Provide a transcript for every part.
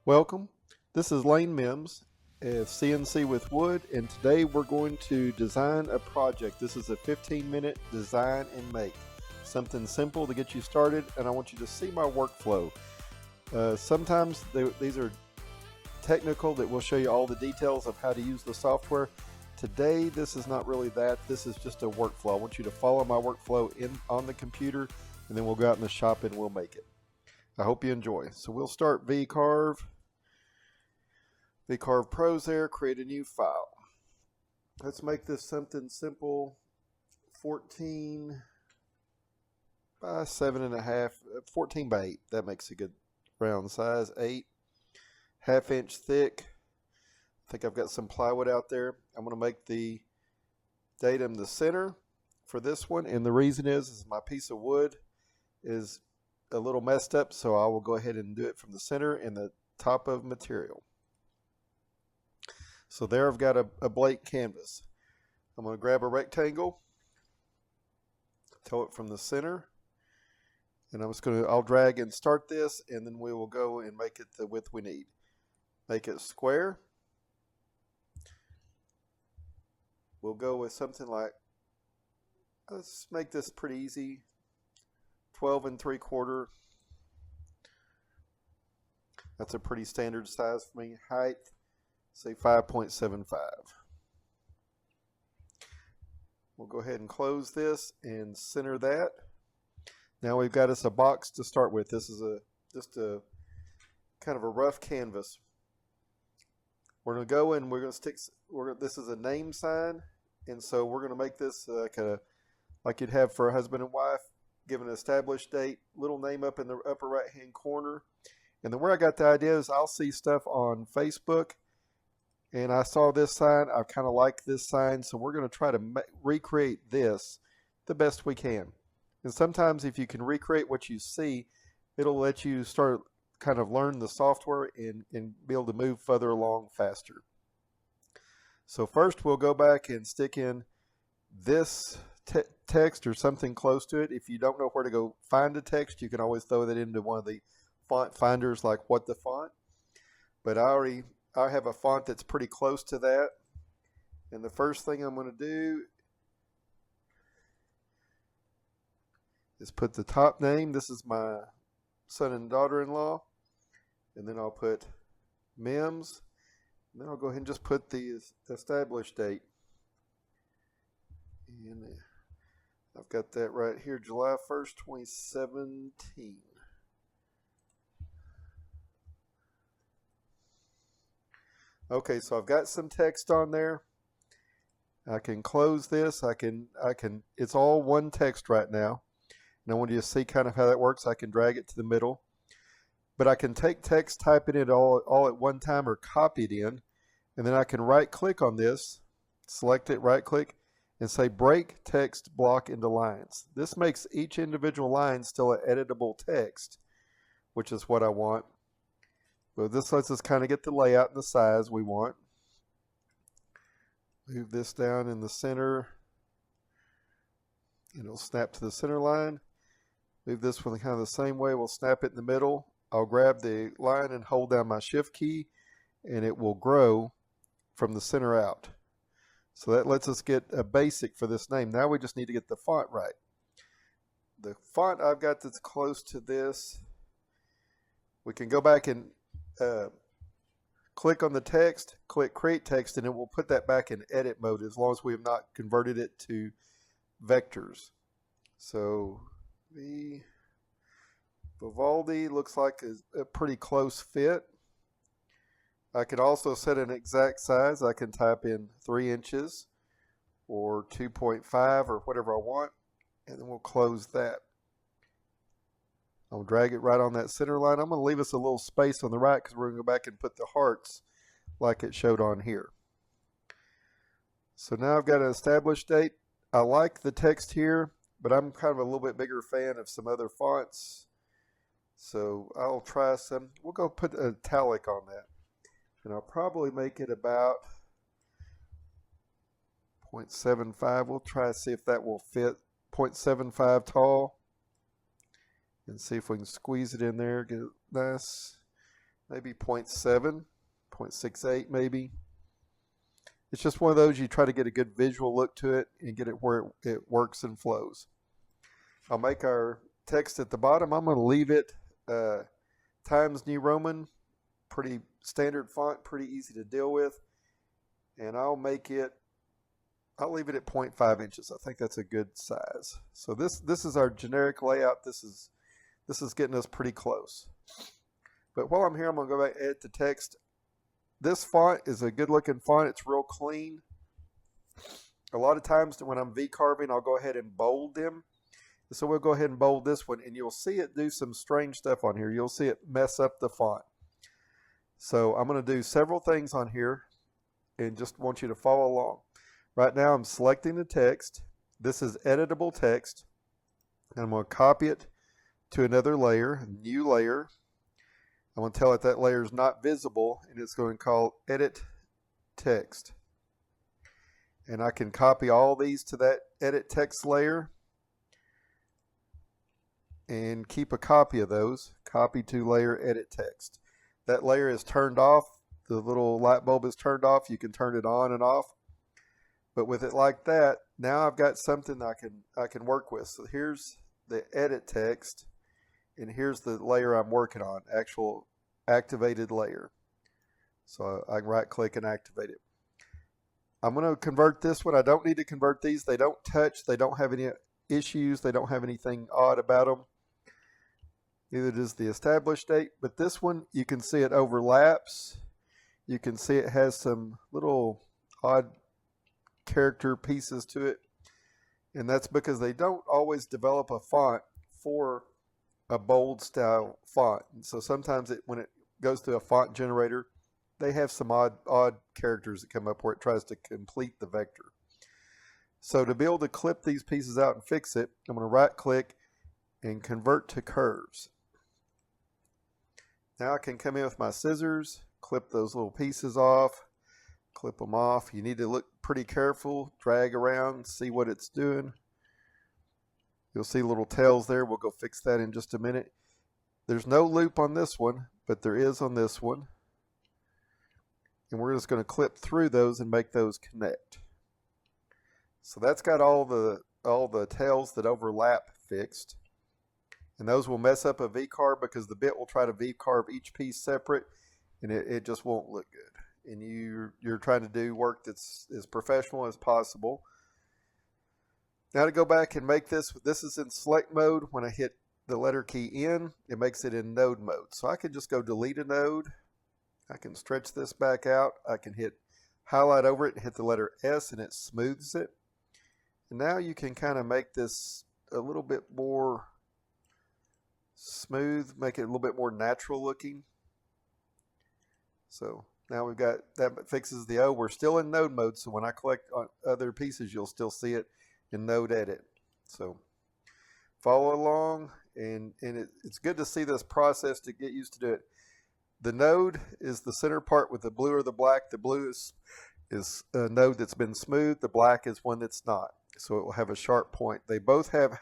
Welcome. This is Layne Mims of CNC with Wood, and today we're going to design a project. This is a 15-minute design and make. Something simple to get you started, and I want you to see my workflow. Sometimes these are technical that will show you all the details of how to use the software. Today, this is not really that. This is just a workflow. I want you to follow my workflow on the computer, and then we'll go out in the shop and we'll make it. I hope you enjoy. So we'll start V-Carve Pro's there, create a new file. Let's make this something simple. 14 by 7.5, 14 by 8. That makes a good round size. 8, ½ inch thick. I think I've got some plywood out there. I'm going to make the datum the center for this one, and the reason is my piece of wood is a little messed up, so I will go ahead and do it from the center and the top of material. So there I've got a blank canvas. I'm going to grab a rectangle, toe it from the center, and I'll drag and start this, and then we will go and make it the width we need. Make it square. We'll go with something like, let's make this pretty easy, 12 3/4. That's a pretty standard size for me. Height, say 5.75. We'll go ahead and close this and center that. Now we've got us a box to start with. This is just a kind of a rough canvas. We're going to go and we're going to stick, this is a name sign, and so we're going to make this like you'd have for a husband and wife. Give an established date, little name up in the upper right hand corner. And then where I got the idea is I'll see stuff on Facebook, and I saw this sign. I kind of like this sign, so we're going to try to recreate this the best we can. And sometimes if you can recreate what you see, it'll let you start kind of learn the software and be able to move further along faster. So first we'll go back and stick in this text or something close to it. If you don't know where to go find a text, you can always throw that into one of the font finders like What the Font. But I have a font that's pretty close to that. And the first thing I'm going to do is put the top name. This is my son and daughter-in-law. And then I'll put Mims. And then I'll go ahead and just put the established date. And I've got that right here, July 1st, 2017. Okay, so I've got some text on there. I can close this. It's all one text right now. And I want you to see kind of how that works. I can drag it to the middle. But I can take text, type it in all at one time, or copy it in. And then I can right click on this, select it, right click, and say break text block into lines. This makes each individual line still an editable text, which is what I want. But this lets us kind of get the layout and the size we want. Move this down in the center. It'll snap to the center line. Move this one kind of the same way. We'll snap it in the middle. I'll grab the line and hold down my shift key, and it will grow from the center out. So that lets us get a basic for this name. Now we just need to get the font right. The font I've got that's close to this, we can go back and click on the text, click create text, and it will put that back in edit mode as long as we have not converted it to vectors. So the Vivaldi looks like a pretty close fit. I could also set an exact size. I can type in 3 inches or 2.5 or whatever I want, and then we'll close that. I'll drag it right on that center line. I'm going to leave us a little space on the right because we're going to go back and put the hearts like it showed on here. So now I've got an established date. I like the text here, but I'm kind of a little bit bigger fan of some other fonts. So I'll try some. We'll go put italic on that. And I'll probably make it about 0.75. We'll try to see if that will fit. 0.75 tall. And see if we can squeeze it in there, get it nice. maybe 0.7, 0.68 maybe. It's just one of those you try to get a good visual look to it and get it where it works and flows. I'll make our text at the bottom. I'm going to leave it Times New Roman, pretty standard font, pretty easy to deal with. And I'll leave it at 0.5 inches. I think that's a good size. So this is our generic layout. This is getting us pretty close. But while I'm here, I'm going to go back and edit the text. This font is a good looking font. It's real clean. A lot of times when I'm V-carving, I'll go ahead and bold them. So we'll go ahead and bold this one, and you'll see it do some strange stuff on here. You'll see it mess up the font. So I'm going to do several things on here and just want you to follow along. Right now I'm selecting the text. This is editable text. And I'm going to copy it to another layer, a new layer. I'm going to tell it that layer is not visible, and it's going to call edit text. And I can copy all these to that edit text layer and keep a copy of those. Copy to layer edit text. That layer is turned off. The little light bulb is turned off. You can turn it on and off. But with it like that, now I've got something I can work with. So here's the edit text, and here's the layer I'm working on, actual activated layer. So I can right click and activate it. I'm going to convert this one. I don't need to convert these. They don't touch. They don't have any issues. They don't have anything odd about them. Neither does the established date. But this one, you can see it overlaps. You can see it has some little odd character pieces to it. And that's because they don't always develop a font for a bold style font. And so sometimes when it goes to a font generator, they have some odd characters that come up where it tries to complete the vector. So to be able to clip these pieces out and fix it, I'm going to right click and convert to curves. Now I can come in with my scissors, clip those little pieces off, clip them off. You need to look pretty careful, drag around, see what it's doing. You'll see little tails there. We'll go fix that in just a minute. There's no loop on this one, but there is on this one. And we're just going to clip through those and make those connect. So that's got all the tails that overlap fixed. And those will mess up a V-carve because the bit will try to V-carve each piece separate, and it just won't look good. And you're trying to do work that's as professional as possible. Now to go back and make this is in select mode. When I hit the letter key in, it makes it in node mode. So I can just go delete a node. I can stretch this back out. I can hit highlight over it and hit the letter S, and it smooths it. And now you can kind of make this a little bit more smooth, make it a little bit more natural looking. So now we've got that fixes the O. We're still in node mode, so when I collect on other pieces, you'll still see it in node edit. So follow along, and it's good to see this process to get used to do it. The node is the center part with the blue or the black. The blue is a node that's been smooth. The black is one that's not. So it will have a sharp point. They both have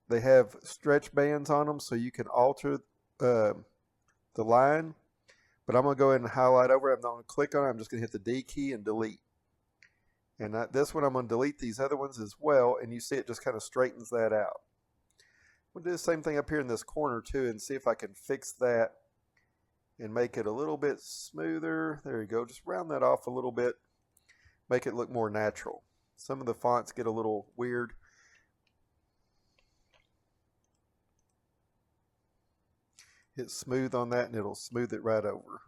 they have stretch bands on them, so you can alter the line. But I'm going to go ahead and highlight over it. I'm not going to click on it. I'm just going to hit the D key and delete. And this one, I'm going to delete these other ones as well. And you see it just kind of straightens that out. We'll do the same thing up here in this corner too and see if I can fix that and make it a little bit smoother. There you go. Just round that off a little bit. Make it look more natural. Some of the fonts get a little weird. Hit smooth on that and it'll smooth it right over.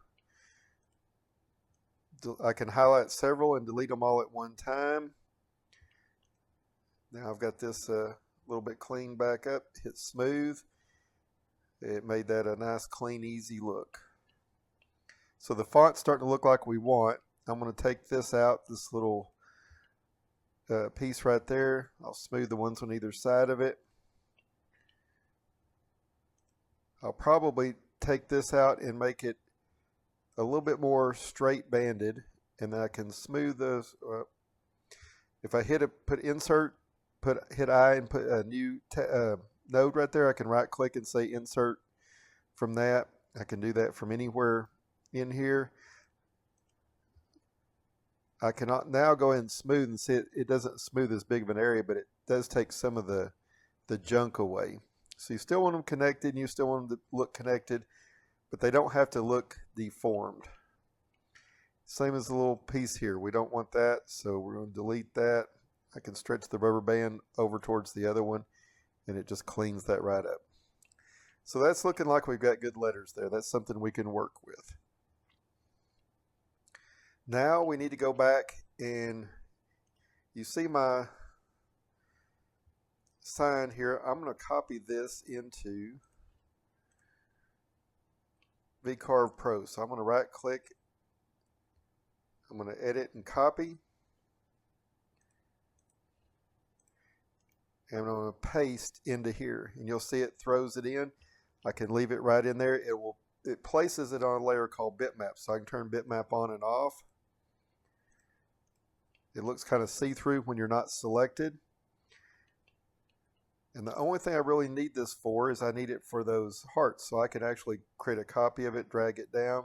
I can highlight several and delete them all at one time. Now I've got this little bit clean back up. Hit smooth. It made that a nice, clean, easy look. So the font's starting to look like we want. I'm going to take this out, this little piece right there. I'll smooth the ones on either side of it. I'll probably take this out and make it a little bit more straight banded, and then I can smooth those. If I hit insert, hit I and put a new node right there, I can right click and say insert from that. I can do that from anywhere in here. I cannot now go ahead and smooth and see it doesn't smooth as big of an area, but it does take some of the junk away. So you still want them connected and you still want them to look connected, but they don't have to look deformed. Same as the little piece here. We don't want that, so we're going to delete that. I can stretch the rubber band over towards the other one, and it just cleans that right up. So that's looking like we've got good letters there. That's something we can work with. Now we need to go back, and you see my sign here. I'm going to copy this into V-Carve Pro. So I'm going to right click. I'm going to edit and copy. And I'm going to paste into here, and you'll see it throws it in. I can leave it right in there. It places it on a layer called bitmap, so I can turn bitmap on and off. It looks kind of see-through when you're not selected. And the only thing I really need this for is I need it for those hearts, so I can actually create a copy of it, drag it down.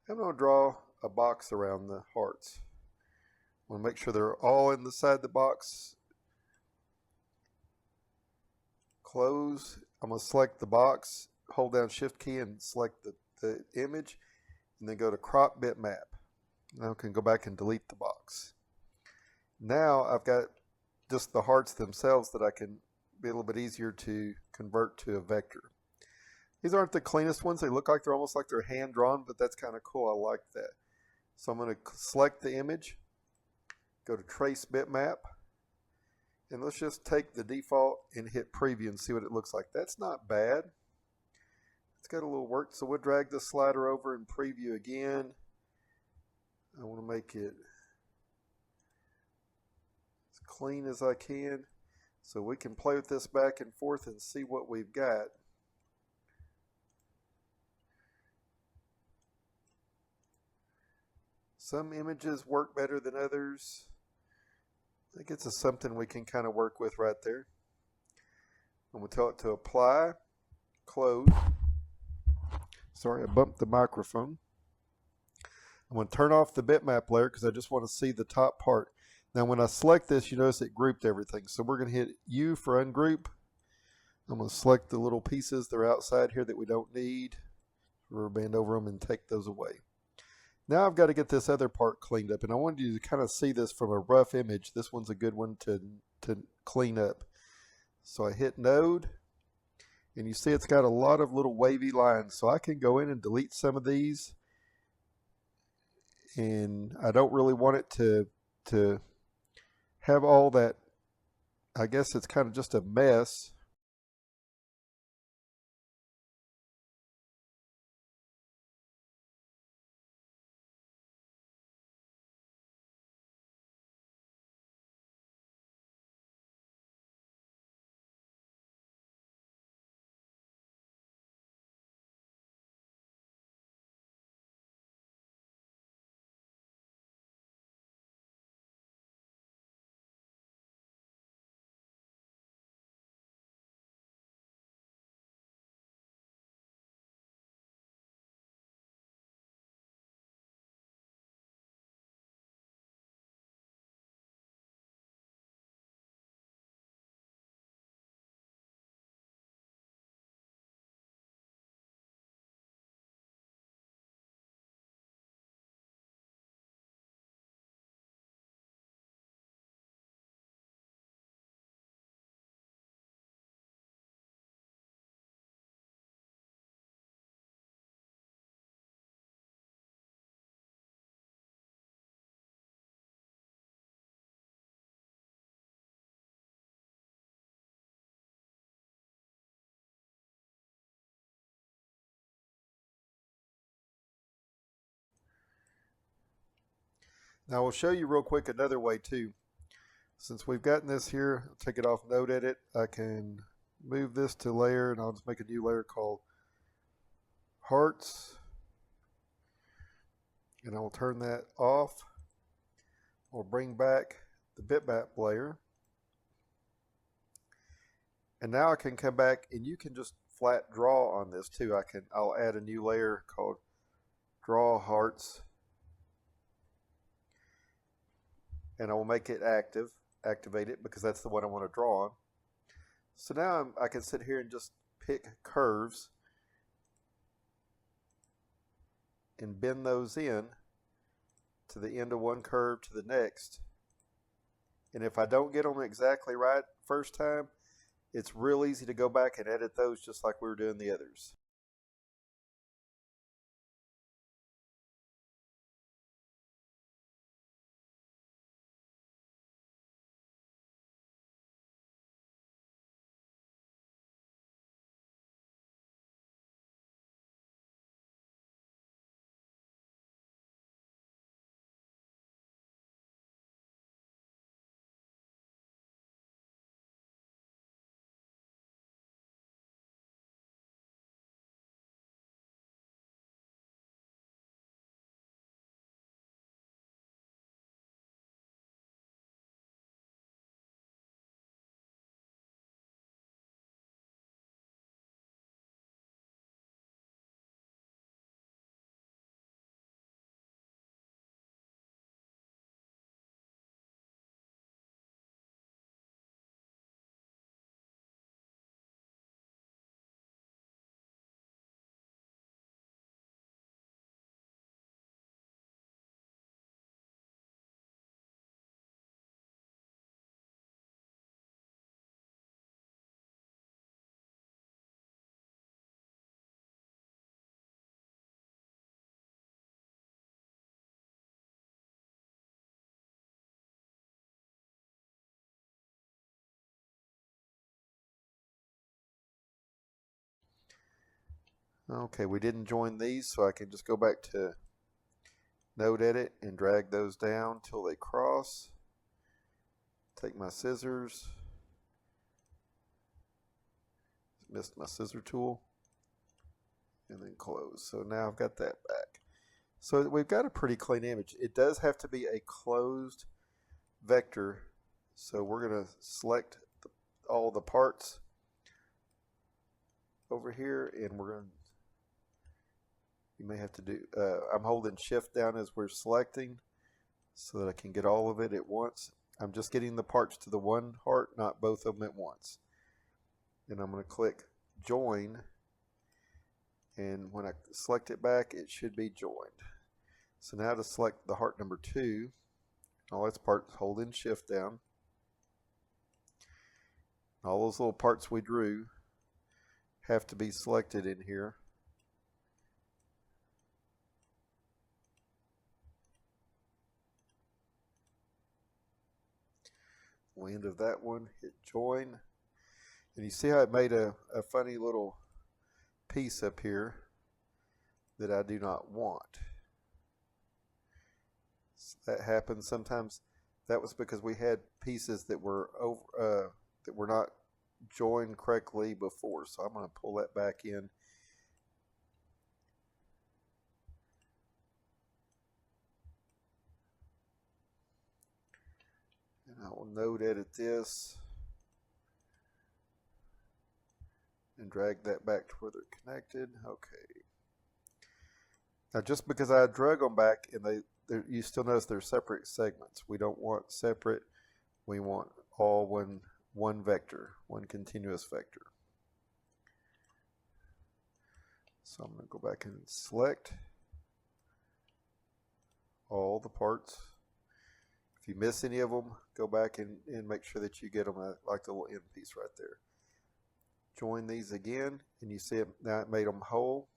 I'm going to draw a box around the hearts. I want to make sure they're all inside the box. Close. I'm going to select the box, hold down Shift key and select the image, and then go to crop bitmap. Now I can go back and delete the box. Now I've got just the hearts themselves that I can be a little bit easier to convert to a vector. These aren't the cleanest ones. They look like they're almost like they're hand drawn, but that's kind of cool. I like that. So I'm going to select the image, go to trace bitmap, and let's just take the default and hit preview and see what it looks like. That's not bad. It's got a little work, so we'll drag the slider over and preview again. I want to make it as clean as I can so we can play with this back and forth and see what we've got. Some images work better than others. I think it's something we can kind of work with right there. I'm going to tell it to apply, close. Sorry, I bumped the microphone. I'm going to turn off the bitmap layer because I just want to see the top part. Now when I select this, you notice it grouped everything. So we're going to hit U for ungroup. I'm going to select the little pieces that are outside here that we don't need. Rubber band over them and take those away. Now I've got to get this other part cleaned up, and I wanted you to kind of see this from a rough image. This one's a good one to clean up. So I hit node, and you see it's got a lot of little wavy lines. So I can go in and delete some of these, and I don't really want it to have all that. I guess it's kind of just a mess. Now we'll show you real quick another way too. Since we've gotten this here, I'll take it off node edit. I can move this to layer, and I'll just make a new layer called hearts. And I will turn that off. We'll bring back the bitmap layer. And now I can come back and you can just flat draw on this too. I'll add a new layer called draw hearts, and I will make it activate it, because that's the one I want to draw on. So now I can sit here and just pick curves and bend those in to the end of one curve to the next. And if I don't get them exactly right first time, it's real easy to go back and edit those just like we were doing the others. Okay, we didn't join these, so I can just go back to Node Edit and drag those down till they cross. Take my scissors. Missed my scissor tool. And then close. So now I've got that back. So we've got a pretty clean image. It does have to be a closed vector. So we're going to select all the parts over here, and we're going to, you may have to do, I'm holding shift down as we're selecting so that I can get all of it at once. I'm just getting the parts to the one heart, not both of them at once. And I'm going to click join, and when I select it back, it should be joined. So now to select the heart number 2, all its parts, holding shift down. All those little parts we drew have to be selected in here. End of that one, hit join, and you see how it made a funny little piece up here that I do not want. So that happens sometimes. That was because we had pieces that were not joined correctly before, so I'm going to pull that back in. And I will node edit this and drag that back to where they're connected. Okay. Now just because I drug them back, and you still notice they're separate segments. We don't want separate. We want all one vector, one continuous vector. So I'm going to go back and select all the parts. If you miss any of them, go back and make sure that you get them, like the little end piece right there. Join these again, and you see it now, it made them whole.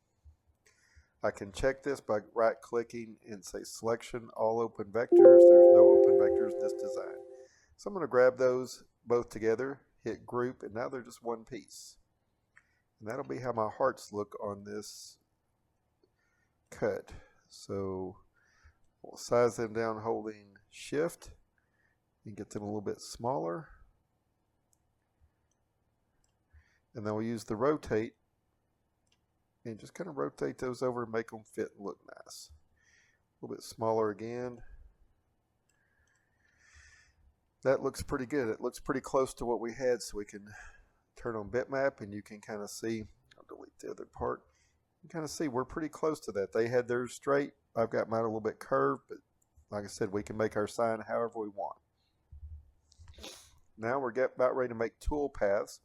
I can check this by right clicking and say selection all open vectors. There's no open vectors in this design. So I'm going to grab those both together, hit group, and now they're just one piece. And that'll be how my hearts look on this cut. So we'll size them down holding shift and get them a little bit smaller. And then we'll use the rotate and just kind of rotate those over and make them fit and look nice. A little bit smaller again. That looks pretty good. It looks pretty close to what we had, so we can turn on bitmap and you can kind of see the other part. You kind of see we're pretty close to that. They had theirs straight. I've got mine a little bit curved, but like I said, we can make our sign however we want. Now we're about ready to make tool paths.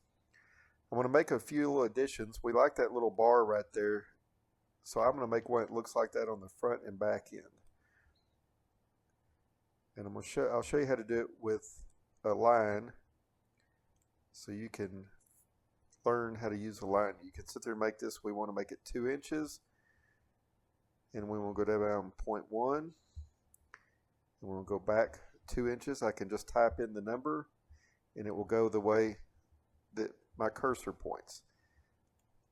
I want to make a few little additions. We like that little bar right there, so I'm going to make one that looks like that on the front and back end. And I'll show you how to do it with a line, so you can learn how to use a line. You can sit there and make this. We want to make it 2 inches, and we will go down 0.1, and we'll go back 2 inches. I can just type in the number, and it will go the way that my cursor points.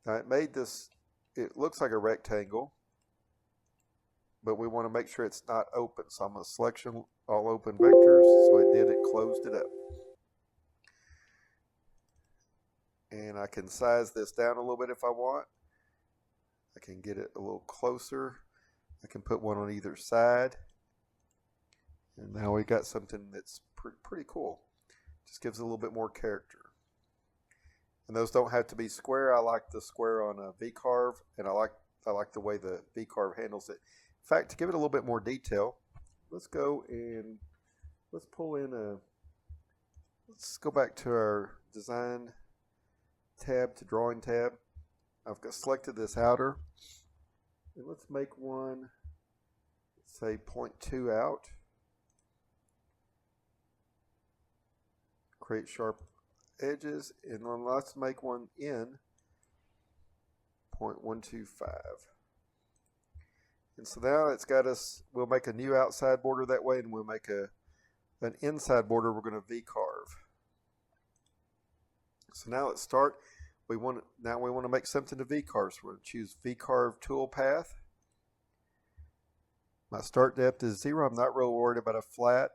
Now it made this, it looks like a rectangle, but we want to make sure it's not open. So I'm going to selection all open vectors. So it closed it up. And I can size this down a little bit if I want. I can get it a little closer. I can put one on either side. And now we got something that's pretty cool. Just gives it a little bit more character. And those don't have to be square. I like the square on a V-Carve, and I like the way the V-Carve handles it. In fact, to give it a little bit more detail, let's go and let's pull in let's go back to our design tab, to drawing tab. I've selected this outer, and let's make one, say 0.2 out. Create sharp edges, and then let's make one in 0.125. And so now it's got us, we'll make a new outside border that way, and we'll make an inside border we're going to V-Carve. So now let's start. Now we want to make something to V-Carve. So we're going to choose V-Carve tool path. My start depth is 0. I'm not real worried about a flat.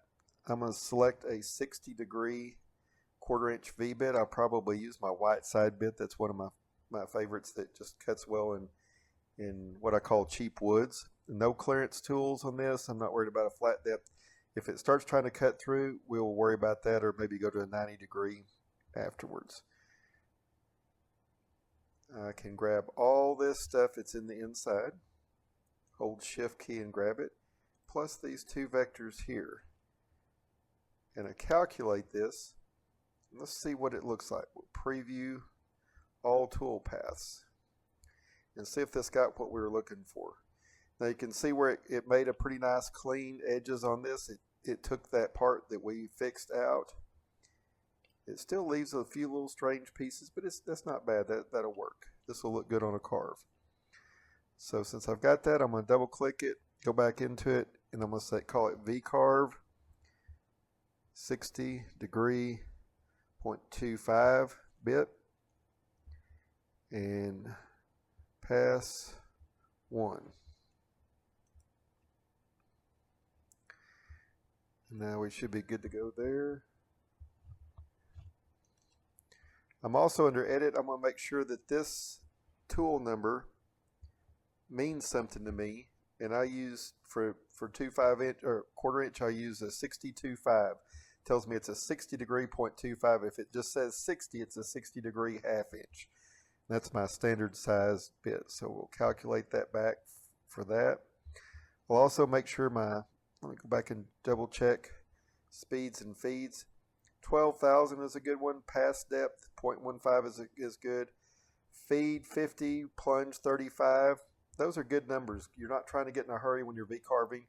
I'm going to select a 60-degree 1/4 inch V-bit. I'll probably use my white side bit. That's one of my favorites that just cuts well in what I call cheap woods. No clearance tools on this. I'm not worried about a flat depth. If it starts trying to cut through, we'll worry about that, or maybe go to a 90-degree afterwards. I can grab all this stuff that's in the inside, hold shift key and grab it, plus these 2 vectors here. And I calculate this. Let's see what it looks like. We'll preview all tool paths and see if this got what we were looking for. Now you can see where it made a pretty nice clean edges on this. It took that part that we fixed out. It still leaves a few little strange pieces, but that's not bad. That'll work. This will look good on a carve. So since I've got that, I'm going to double click it, go back into it, and I'm going to call it V-Carve 60-degree 0.25 bit, and pass 1. Now we should be good to go there. I'm also under edit. I'm going to make sure that this tool number means something to me, and I use for 2/5 inch or 1/4 inch, I use a 62.5. Tells me it's a 60-degree 0.25. If it just says 60, it's a 60-degree 1/2 inch. That's my standard size bit. So we'll calculate that back for that. We'll also make sure let me go back and double check speeds and feeds. 12,000 is a good one. Pass depth 0.15 is good. Feed 50, plunge 35. Those are good numbers. You're not trying to get in a hurry when you're V-carving.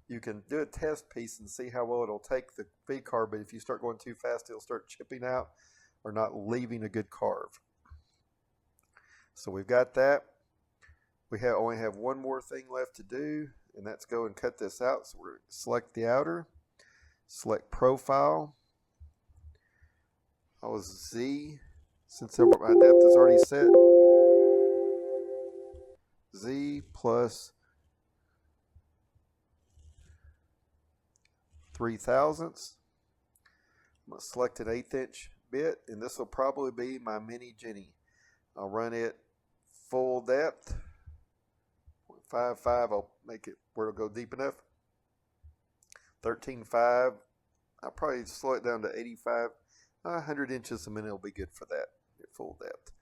You can do a test piece and see how well it'll take the V-carve, but if you start going too fast, it'll start chipping out or not leaving a good carve. So we've got that. We only have one more thing left to do, and that's go and cut this out. So we're going to select the outer, select profile. I'll Z, since my depth is already set. Z plus 3/1000. I'm going to select an 1/8 inch bit, and this will probably be my mini Jenny. I'll run it full depth, 0.55. I'll make it where it'll go deep enough. 13.5. I'll probably slow it down to 85. 100 inches a minute will be good for that at full depth.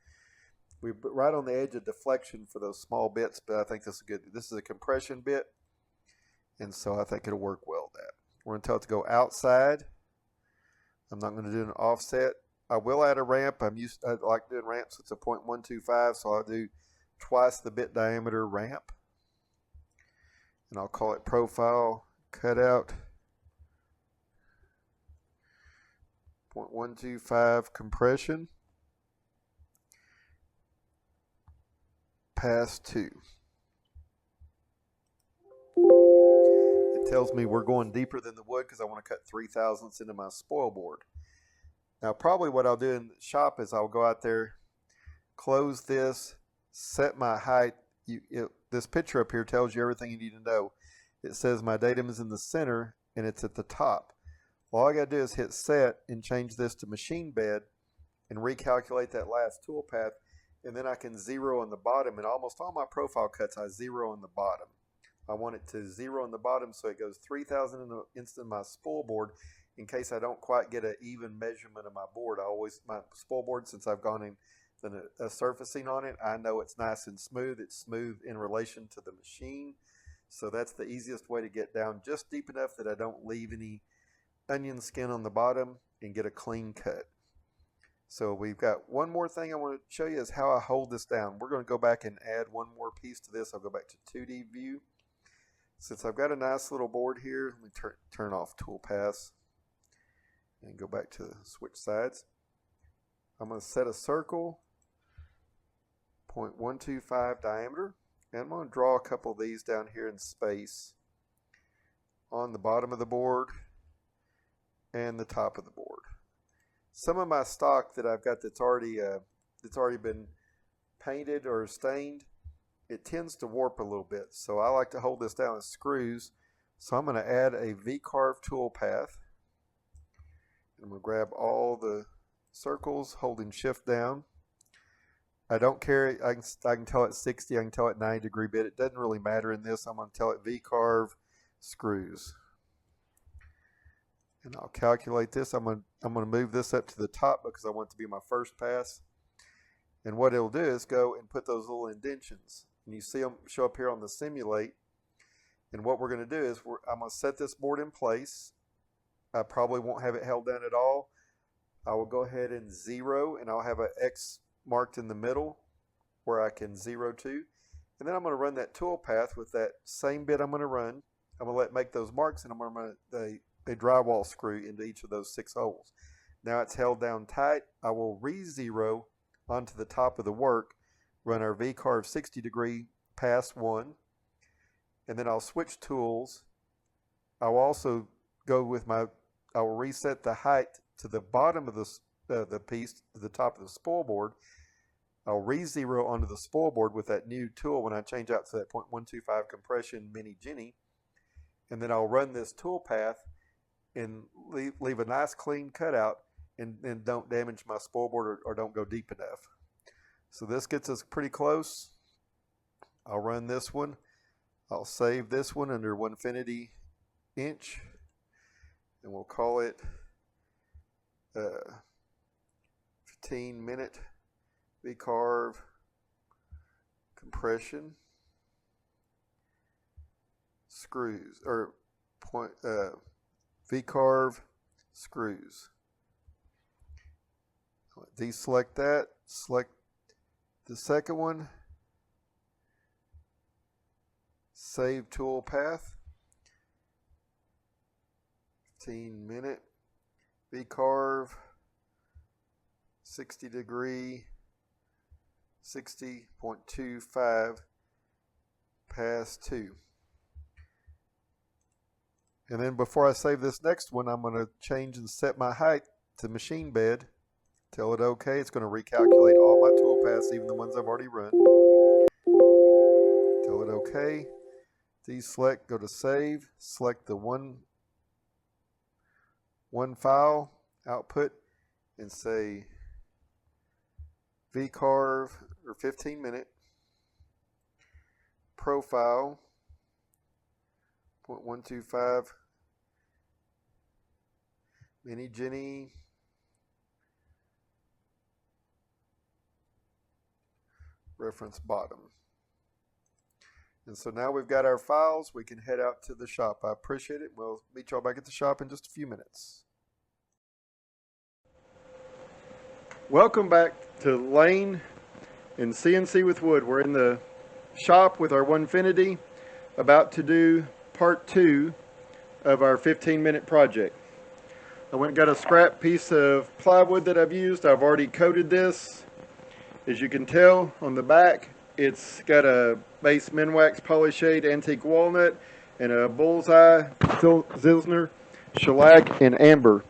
We're right on the edge of deflection for those small bits, but I think this is good. This is a compression bit, and so I think it'll work well with that. We're going to tell it to go outside. I'm not going to do an offset. I will add a ramp. I like doing ramps. It's a 0.125, so I'll do twice the bit diameter ramp. And I'll call it profile cutout 0.125 compression. Pass 2. It tells me we're going deeper than the wood because I want to cut 3/1000ths into my spoil board. Now probably what I'll do in the shop is I'll go out there, close this, set my height. This picture up here tells you everything you need to know. It says my datum is in the center and it's at the top. All I got to do is hit set and change this to machine bed and recalculate that last toolpath. And then I can zero on the bottom, and almost all my profile cuts I zero on the bottom. I want it to zero on the bottom so it goes 3,000 into my spoil board in case I don't quite get an even measurement of my board. My spoil board, since I've gone in a surfacing on it, I know it's nice and smooth. It's smooth in relation to the machine. So that's the easiest way to get down just deep enough that I don't leave any onion skin on the bottom and get a clean cut. So we've got one more thing I want to show you is how I hold this down. We're going to go back and add one more piece to this. I'll go back to 2D view. Since I've got a nice little board here, let me turn off toolpaths and go back to switch sides. I'm going to set a circle, 0.125 diameter, and I'm going to draw a couple of these down here in space on the bottom of the board and the top of the board. Some of my stock that I've got that's already been painted or stained, it tends to warp a little bit. So I like to hold this down with screws. So I'm going to add a V-Carve toolpath. I'm going to grab all the circles, holding shift down. I don't care. I can tell it 60. I can tell it 90-degree bit. It doesn't really matter in this. I'm going to tell it V-Carve screws. And I'll calculate this. I'm going to move this up to the top because I want it to be my first pass. And what it'll do is go and put those little indentions. And you see them show up here on the simulate. And what we're going to do is I'm going to set this board in place. I probably won't have it held down at all. I will go ahead and zero, and I'll have an X marked in the middle where I can zero to. And then I'm going to run that tool path with that same bit I'm going to run. I'm going to make those marks, and I'm going to run a drywall screw into each of those 6 holes. Now it's held down tight. I will re-zero onto the top of the work, run our V-Carve 60-degree pass 1, and then I'll switch tools. I'll also go with I will reset the height to the bottom of the piece, to the top of the spoil board. I'll re-zero onto the spoil board with that new tool when I change out to that 0.125 compression mini Jenny, and then I'll run this tool path and leave a nice clean cutout, and don't damage my spoil board or don't go deep enough. So this gets us pretty close. I'll run this one. I'll save this one under Onefinity inch, and we'll call it 15-minute V-Carve compression screws, or V-Carve screws. Deselect that, select the second one, save tool path, 15-minute V-Carve 60-degree 60.25 pass 2. And then before I save this next one, I'm going to change and set my height to machine bed. Tell it OK. It's going to recalculate all my tool paths, even the ones I've already run. Tell it OK. Deselect, go to save, select the one file output and say V-Carve or 15-minute profile 0.125 mini Jenny reference bottom. And so now we've got our files. We can head out to the shop. I appreciate it. We'll meet y'all back at the shop in just a few minutes. Welcome back to Layne and CNC with Wood. We're in the shop with our Onefinity, about to do part 2 of our 15-minute project. I went and got a scrap piece of plywood that I've used. I've already coated this. As you can tell on the back, it's got a base Minwax polyshade antique walnut and a bullseye Zilsner shellac and amber,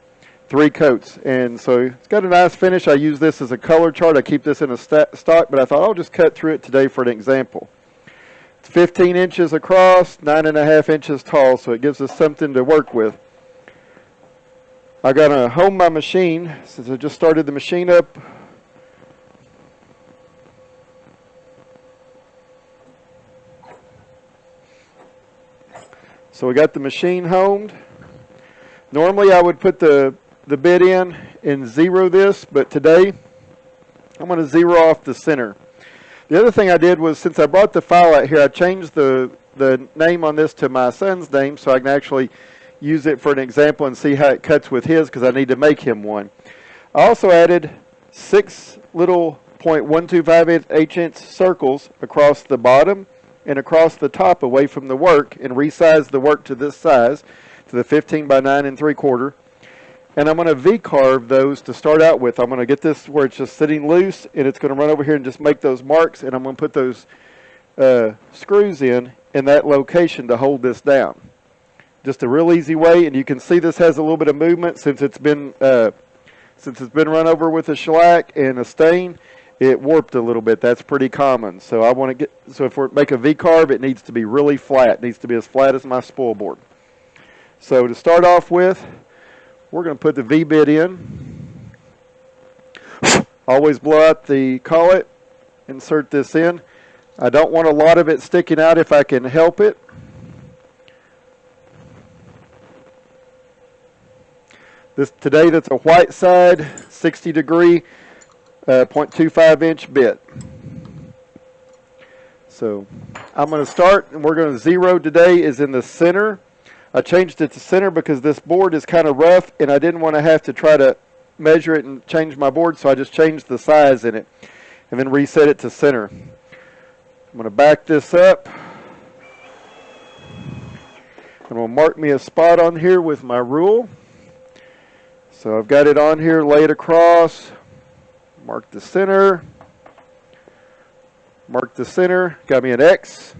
3 coats. And so it's got a nice finish. I use this as a color chart. I keep this in a stock, but I thought I'll just cut through it today for an example. It's 15 inches across, 9.5 inches tall, so it gives us something to work with. I gotta home my machine since I just started the machine up. So we got the machine homed. Normally I would put the bit in and zero this, but today I'm going to zero off the center. The other thing I did was, since I brought the file out here, I changed the name on this to my son's name so I can actually use it for an example and see how it cuts with his, because I need to make him one. I also added 6 little 0.125 circles across the bottom and across the top away from the work, and resized the work to this size, to the 15 by 9 3/4. And I'm going to V-carve those to start out with. I'm going to get this where it's just sitting loose, and it's going to run over here and just make those marks, and I'm going to put those screws in that location to hold this down. Just a real easy way, and you can see this has a little bit of movement since it's been run over with a shellac and a stain. It warped a little bit. That's pretty common. So I want to get, so if we make a V-carve, it needs to be really flat. It needs to be as flat as my spoil board. So to start off with, we're going to put the V-bit in. Always blow out the collet. Insert this in. I don't want a lot of it sticking out if I can help it. Today that's a white side, 60 degree, 0.25 inch bit. So I'm going to start, and we're going to zero today is in the center. I changed it to center because this board is kind of rough, and I didn't want to have to try to measure it and change my board, so I just changed the size in it and then reset it to center. I'm going to back this up. I'm going to mark me a spot on here with my rule. So I've got it on here, lay it across, mark the center, got me an X.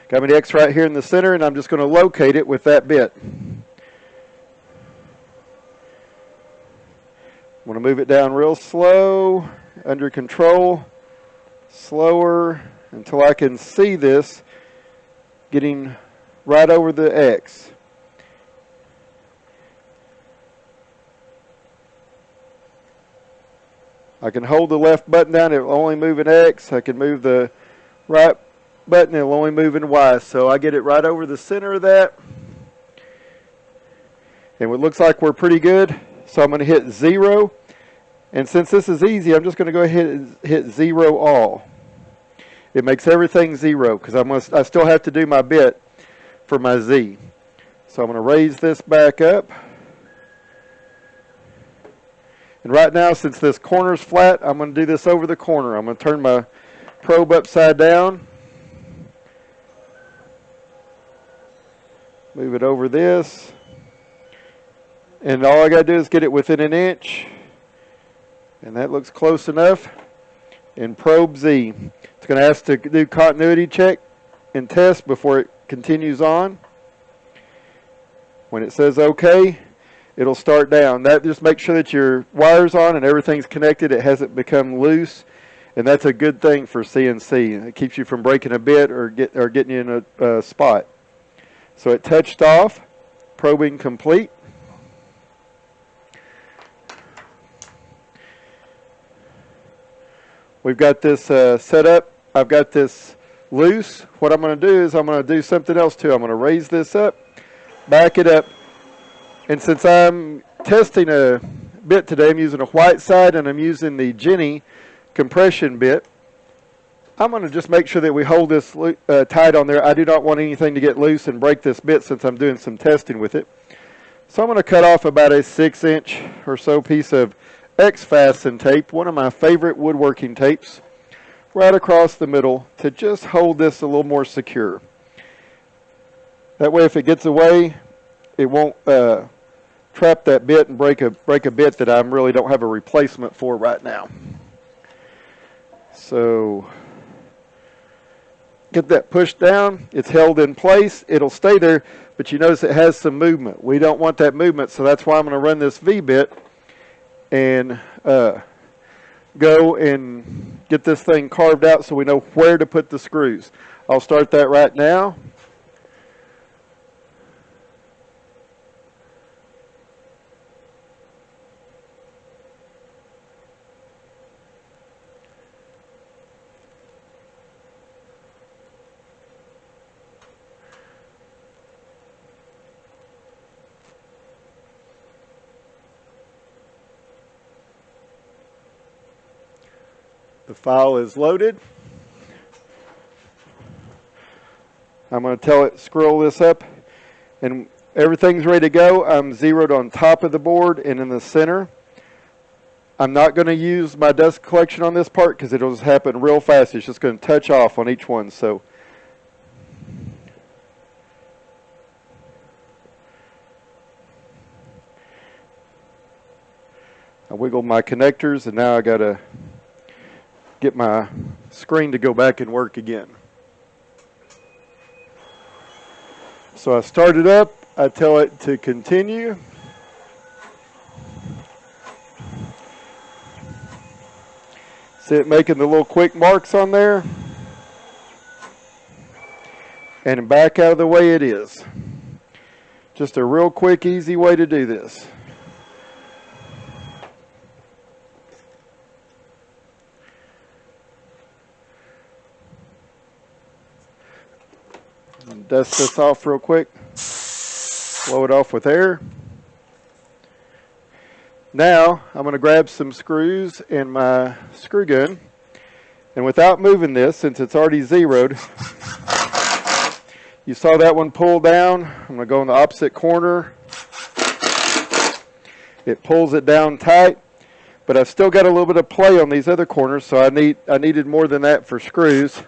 Got me the X right here in the center, and I'm just going to locate it with that bit. I'm going to move it down real slow, under control, slower, until I can see this getting right over the X. I can hold the left button down, it will only move an X. I can move the right button, it will only move in Y. So I get it right over the center of that. And it looks like we're pretty good. So I'm going to hit 0. And since this is easy, I'm just going to go ahead and hit 0 all. It makes everything 0 because I still have to do my bit for my Z. So I'm going to raise this back up. And right now, since this corner's flat, I'm going to do this over the corner. I'm going to turn my probe upside down. Move it over this. And all I got to do is get it within an inch. And that looks close enough. And probe Z. It's going to ask to do continuity check and test before it continues on. When it says OK, it'll start down. That just makes sure that your wire's on and everything's connected. It hasn't become loose, and that's a good thing for CNC. It keeps you from breaking a bit or getting you in a spot. So it touched off. Probing complete. We've got this set up. I've got this loose. What I'm going to do is I'm going to do something else too. I'm going to raise this up, back it up. And since I'm testing a bit today, I'm using a white side and I'm using the Jenny compression bit. I'm going to just make sure that we hold this tight on there. I do not want anything to get loose and break this bit since I'm doing some testing with it. So I'm going to cut off about a 6-inch or so piece of X-Fasten tape, one of my favorite woodworking tapes, right across the middle to just hold this a little more secure. That way if it gets away, it won't trap that bit and break a bit that I really don't have a replacement for right now. So get that pushed down, it's held in place, it'll stay there, but you notice it has some movement. We don't want that movement, so that's why I'm going to run this V-bit and go and get this thing carved out so we know where to put the screws. I'll start that right now. The file is loaded. I'm going to tell it scroll this up and everything's ready to go. I'm zeroed on top of the board and in the center. I'm not going to use my dust collection on this part because it'll just happen real fast. It's just going to touch off on each one. So I wiggled my connectors and now I got to get my screen to go back and work again. So I start it up, I tell it to continue. See it making the little quick marks on there. And back out of the way it is. Just a real quick, easy way to do this. Dust this off real quick, blow it off with air. Now I'm going to grab some screws and my screw gun, and without moving this, since it's already zeroed, you saw that one pull down. I'm going to go in the opposite corner. It pulls it down tight, but I've still got a little bit of play on these other corners, so I needed more than that for screws.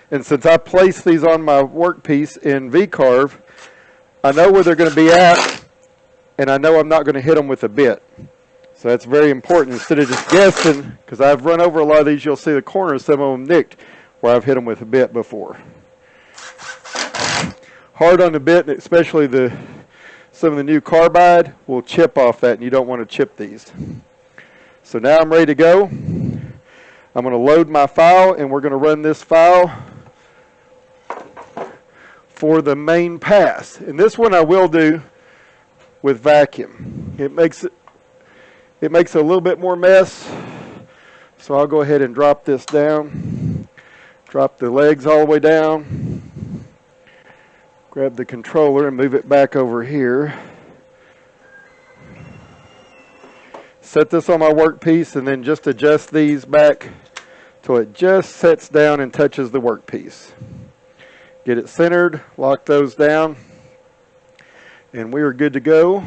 And since I placed these on my workpiece in V-Carve, I know where they're going to be at, and I know I'm not going to hit them with a bit. So that's very important. Instead of just guessing, because I've run over a lot of these, you'll see the corners, some of them nicked, where I've hit them with a bit before. Hard on the bit, especially some of the new carbide, will chip off that, and you don't want to chip these. So now I'm ready to go. I'm going to load my file, and we're going to run this file for the main pass. And this one I will do with vacuum. It makes a little bit more mess. So I'll go ahead and drop this down. Drop the legs all the way down. Grab the controller and move it back over here. Set this on my workpiece and then just adjust these back till it just sets down and touches the workpiece. Get it centered, lock those down, and we are good to go.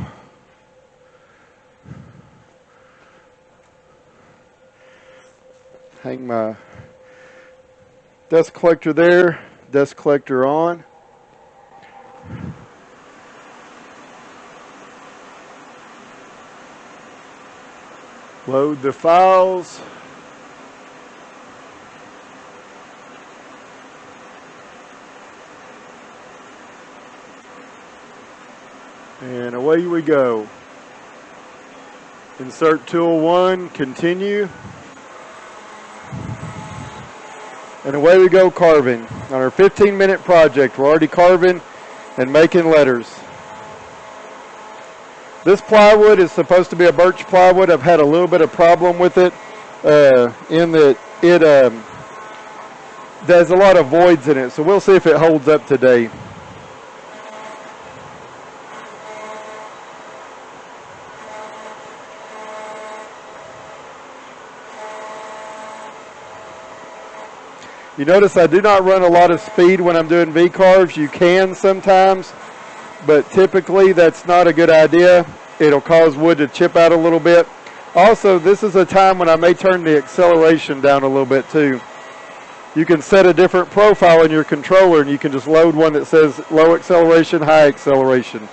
Hang my dust collector there, dust collector on. Load the files. And away we go. Insert tool 1, continue. And away we go carving. On our 15-minute project, we're already carving and making letters. This plywood is supposed to be a birch plywood. I've had a little bit of problem with it in that it there's a lot of voids in it. So we'll see if it holds up today. You notice I do not run a lot of speed when I'm doing V-carves. You can sometimes, but typically that's not a good idea. It'll cause wood to chip out a little bit. Also, this is a time when I may turn the acceleration down a little bit too. You can set a different profile in your controller and you can just load one that says low acceleration, high acceleration.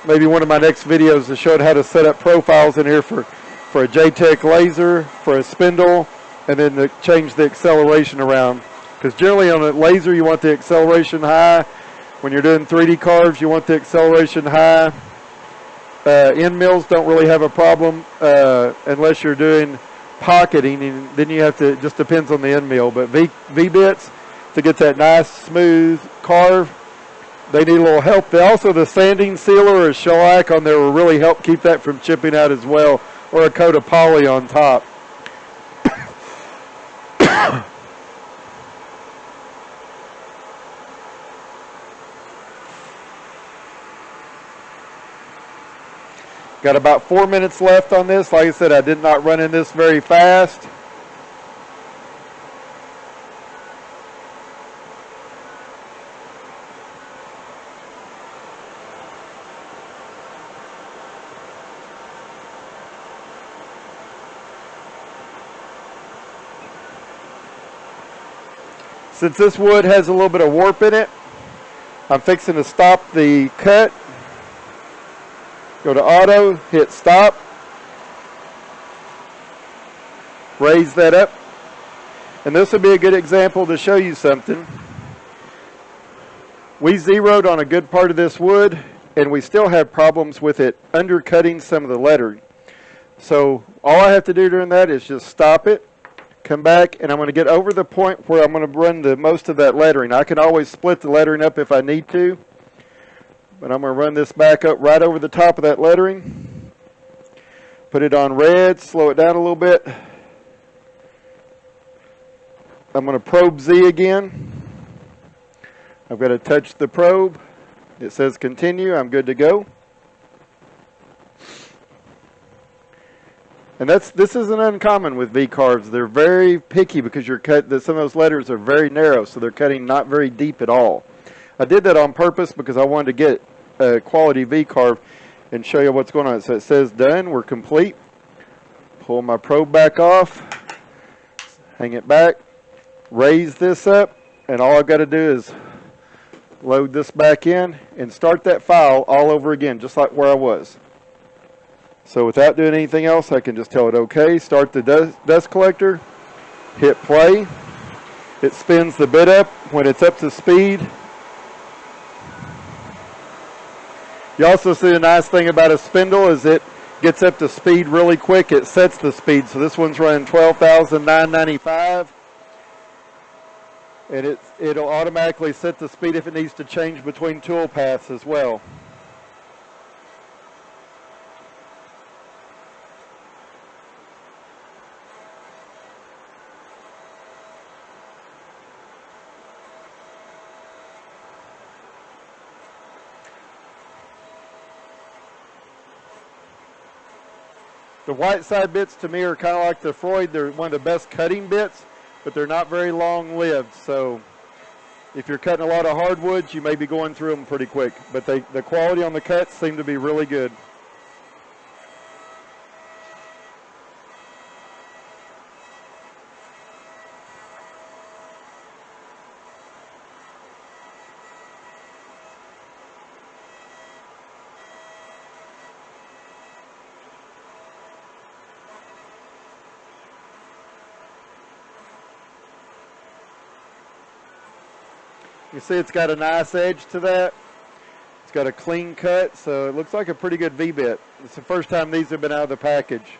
Maybe one of my next videos to show how to set up profiles in here for a JTEC laser, for a spindle, and then to change the acceleration around. Because generally on a laser you want the acceleration high. When you're doing 3D carves you want the acceleration high. End mills don't really have a problem unless you're doing pocketing, and then you have to, it just depends on the end mill. But V-bits, to get that nice smooth carve, they need a little help. Also, the sanding sealer or shellac on there will really help keep that from chipping out as well, or a coat of poly on top. Got about 4 minutes left on this. Like I said, I did not run in this very fast. Since this wood has a little bit of warp in it, I'm fixing to stop the cut. Go to auto, hit stop, raise that up, and this would be a good example to show you something. We zeroed on a good part of this wood, and we still have problems with it undercutting some of the lettering. So all I have to do during that is just stop it, come back, and I'm going to get over the point where I'm going to run the most of that lettering. I can always split the lettering up if I need to. But I'm going to run this back up right over the top of that lettering. Put it on red, slow it down a little bit. I'm going to probe Z again. I've got to touch the probe. It says continue. I'm good to go. And this isn't uncommon with V-carves. They're very picky because some of those letters are very narrow, so they're cutting not very deep at all. I did that on purpose because I wanted to get a quality V-carve and show you what's going on. So it says done, we're complete. Pull my probe back off, hang it back, raise this up, and all I've got to do is load this back in and start that file all over again, just like where I was. So without doing anything else, I can just tell it okay, start the dust collector, hit play. It spins the bit up when it's up to speed. You also see the nice thing about a spindle is it gets up to speed really quick. It sets the speed. So this one's running 12,995. And it'll automatically set the speed if it needs to change between tool paths as well. The white side bits to me are kind of like the Freud. They're one of the best cutting bits, but they're not very long lived. So if you're cutting a lot of hardwoods, you may be going through them pretty quick. But the quality on the cuts seem to be really good. You see it's got a nice edge to that. It's got a clean cut, so it looks like a pretty good V-bit. It's the first time these have been out of the package.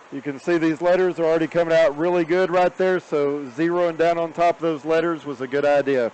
You can see these letters are already coming out really good right there, so zeroing down on top of those letters was a good idea.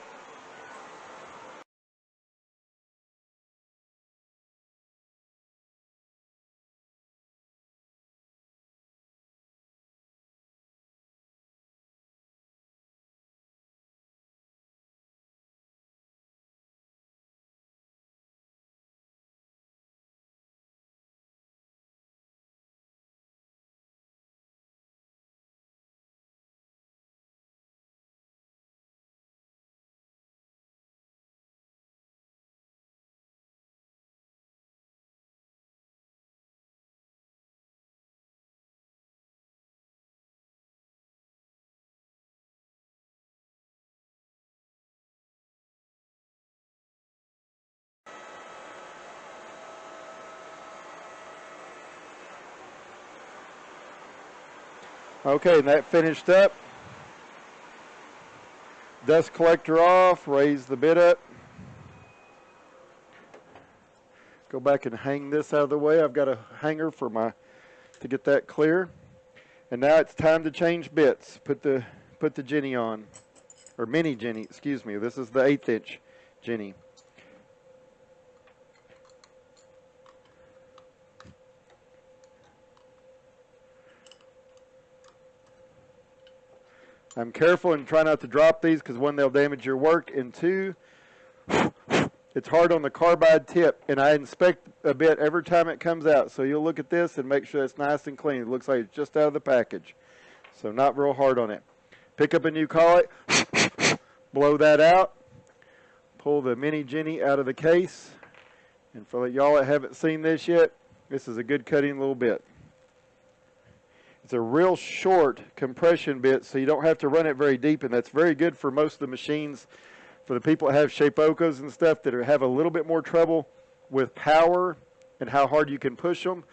Okay, and that finished up. Dust collector off, raise the bit up. Go back and hang this out of the way. I've got a hanger for to get that clear. And now it's time to change bits. Put the Jenny on, or mini Jenny, excuse me. This is the 1/8 inch Jenny. I'm careful and try not to drop these because one, they'll damage your work, and two, it's hard on the carbide tip, and I inspect a bit every time it comes out. So you'll look at this and make sure it's nice and clean. It looks like it's just out of the package. So not real hard on it. Pick up a new collet, blow that out, pull the mini Jenny out of the case, and for y'all that haven't seen this yet, this is a good cutting little bit. It's a real short compression bit, so you don't have to run it very deep, and that's very good for most of the machines. For the people that have Shapeokos and stuff that have a little bit more trouble with power and how hard you can push them,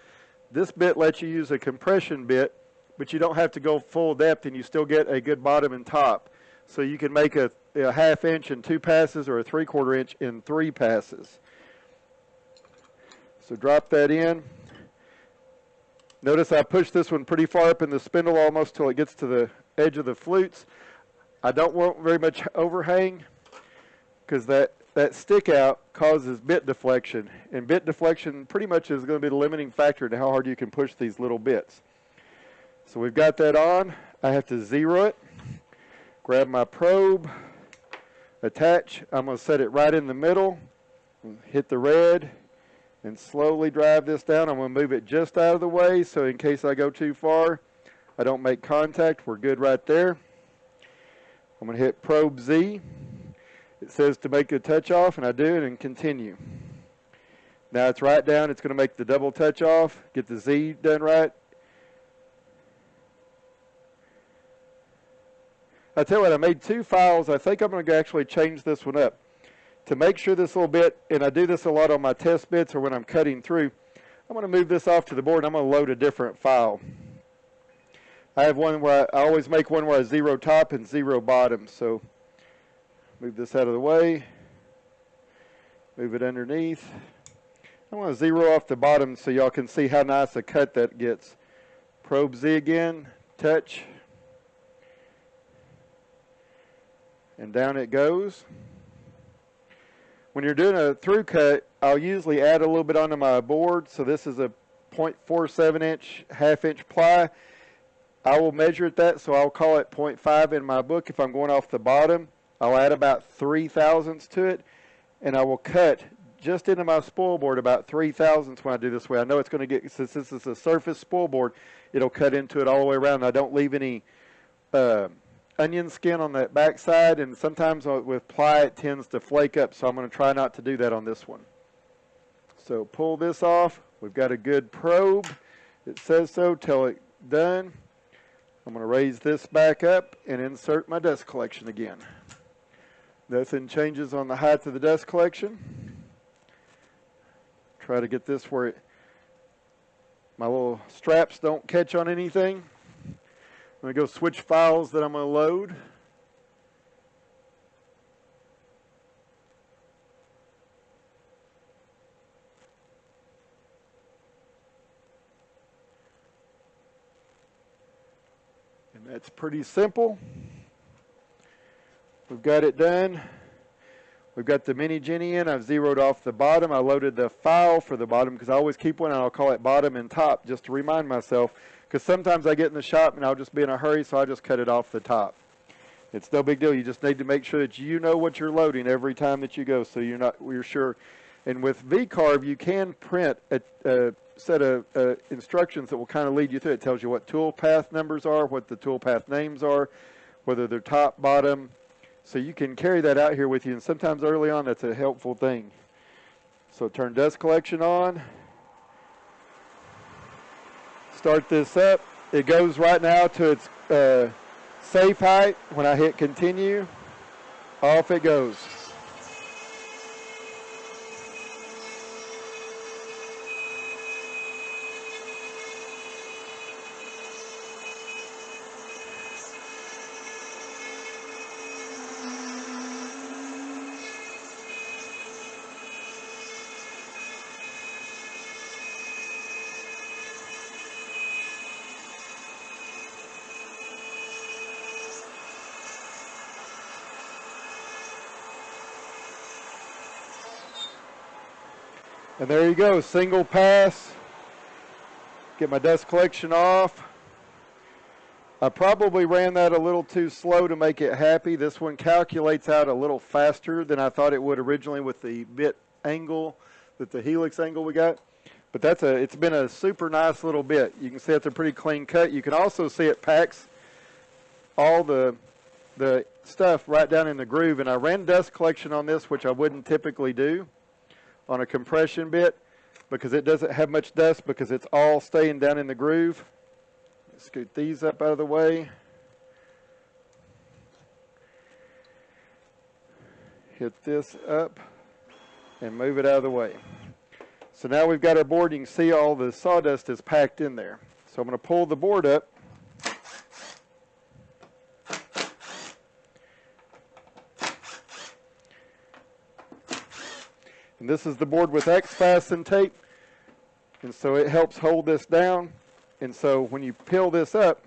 this bit lets you use a compression bit, but you don't have to go full depth, and you still get a good bottom and top. So you can make a 1/2 inch in 2 passes or a 3/4 inch in 3 passes. So drop that in. Notice I pushed this one pretty far up in the spindle almost till it gets to the edge of the flutes. I don't want very much overhang because that stick out causes bit deflection. And bit deflection pretty much is going to be the limiting factor to how hard you can push these little bits. So we've got that on. I have to zero it. Grab my probe, attach. I'm going to set it right in the middle. Hit the red. And slowly drive this down. I'm going to move it just out of the way so in case I go too far, I don't make contact. We're good right there. I'm going to hit probe Z. It says to make a touch off, and I do it and continue. Now it's right down. It's going to make the double touch off. Get the Z done right. I tell you what, I made 2 files. I think I'm going to actually change this one up. To make sure this little bit, and I do this a lot on my test bits or when I'm cutting through, I'm going to move this off to the board and I'm going to load a different file. I have one where I always make one where I zero top and zero bottom. So move this out of the way, move it underneath. I want to zero off the bottom so y'all can see how nice a cut that gets. Probe Z again, touch, and down it goes. When you're doing a through cut, I'll usually add a little bit onto my board. So this is a 0.47 inch, 1/2 inch ply. I will measure it that, so I'll call it 0.5 in my book. If I'm going off the bottom, I'll add about 3/1000 to it, and I will cut just into my spoil board about 3/1000 when I do this way. I know it's going to get, since this is a surface spoil board, it'll cut into it all the way around. I don't leave any onion skin on that back side, and sometimes with ply it tends to flake up, so I'm going to try not to do that on this one. So pull this off. We've got a good probe. It says so till it's done. I'm going to raise this back up and insert my dust collection again. Nothing changes on the height of the dust collection. Try to get this where my little straps don't catch on anything. I'm going to go switch files that I'm going to load. That's pretty simple. We've got it done. We've got the mini Jenny in. I've zeroed off the bottom. I loaded the file for the bottom because I always keep one and I'll call it bottom and top just to remind myself, because sometimes I get in the shop and I'll just be in a hurry, so I just cut it off the top. It's no big deal. You just need to make sure that you know what you're loading every time that you go, so you're sure. And with V-Carve, you can print a set of instructions that will kind of lead you through. It tells you what toolpath numbers are, what the toolpath names are, whether they're top, bottom. So you can carry that out here with you, and sometimes early on that's a helpful thing. So turn dust collection on. Start this up. It goes right now to its safe height. When I hit continue, off it goes. And there you go, single pass. Get my dust collection off. I probably ran that a little too slow to make it happy. This one calculates out a little faster than I thought it would originally with the bit angle, the helix angle we got. But it's been a super nice little bit. You can see it's a pretty clean cut. You can also see it packs all the stuff right down in the groove. And I ran dust collection on this, which I wouldn't typically do on a compression bit, because it doesn't have much dust because it's all staying down in the groove. Scoot these up out of the way. Hit this up and move it out of the way. So now we've got our board. You can see all the sawdust is packed in there. So I'm going to pull the board up. And this is the board with X-fasten tape, and so it helps hold this down. And so when you peel this up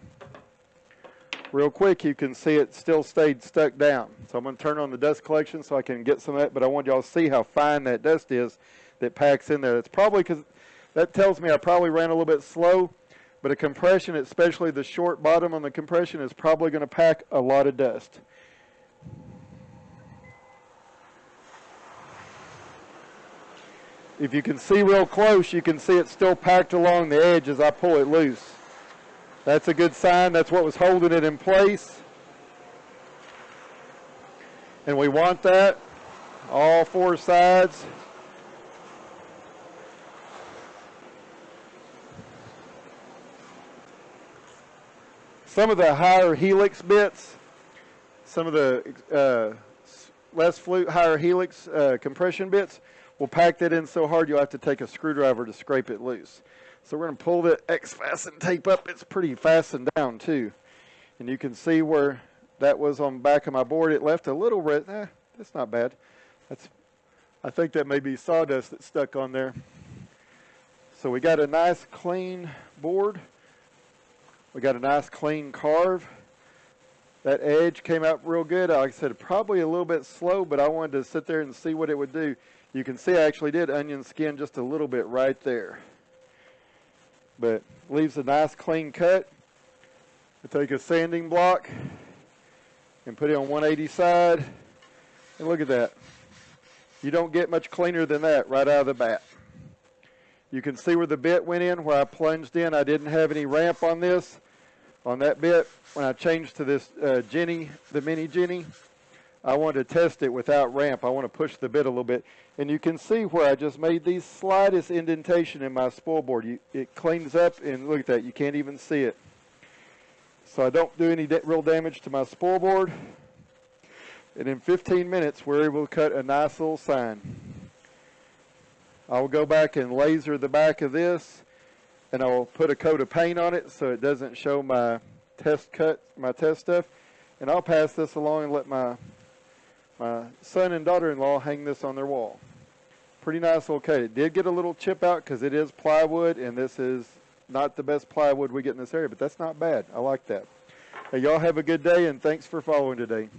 real quick, you can see it still stayed stuck down. So I'm going to turn on the dust collection so I can get some of that, but I want y'all to see how fine that dust is that packs in there. It's probably because that tells me I probably ran a little bit slow, but a compression, especially the short bottom on the compression, is probably going to pack a lot of dust. If you can see real close, you can see it's still packed along the edge as I pull it loose. That's a good sign. That's what was holding it in place. And we want that, all four sides. Some of the higher helix bits, some of the less flute, higher helix compression bits, will pack that in so hard you'll have to take a screwdriver to scrape it loose. So we're going to pull the X-fasten tape up. It's pretty fastened down too. And you can see where that was on the back of my board. It left a little red. That's not bad. I think that may be sawdust that's stuck on there. So we got a nice clean board. We got a nice clean carve. That edge came out real good. Like I said, probably a little bit slow, but I wanted to sit there and see what it would do. You can see I actually did onion skin just a little bit right there. But leaves a nice clean cut. I take a sanding block and put it on 180 side. And look at that. You don't get much cleaner than that right out of the bat. You can see where the bit went in, where I plunged in. I didn't have any ramp on this, on that bit. When I changed to this Jenny, the mini Jenny, I wanted to test it without ramp. I want to push the bit a little bit. And you can see where I just made the slightest indentation in my spool board. It cleans up, and look at that. You can't even see it. So I don't do any real damage to my spool board. And in 15 minutes, we're able to cut a nice little sign. I will go back and laser the back of this, and I will put a coat of paint on it so it doesn't show my test stuff. And I'll pass this along and let my son and daughter-in-law hang this on their wall. Pretty nice little cut. It did get a little chip out because it is plywood, and this is not the best plywood we get in this area, but that's not bad. I like that. Hey, y'all have a good day, and thanks for following today.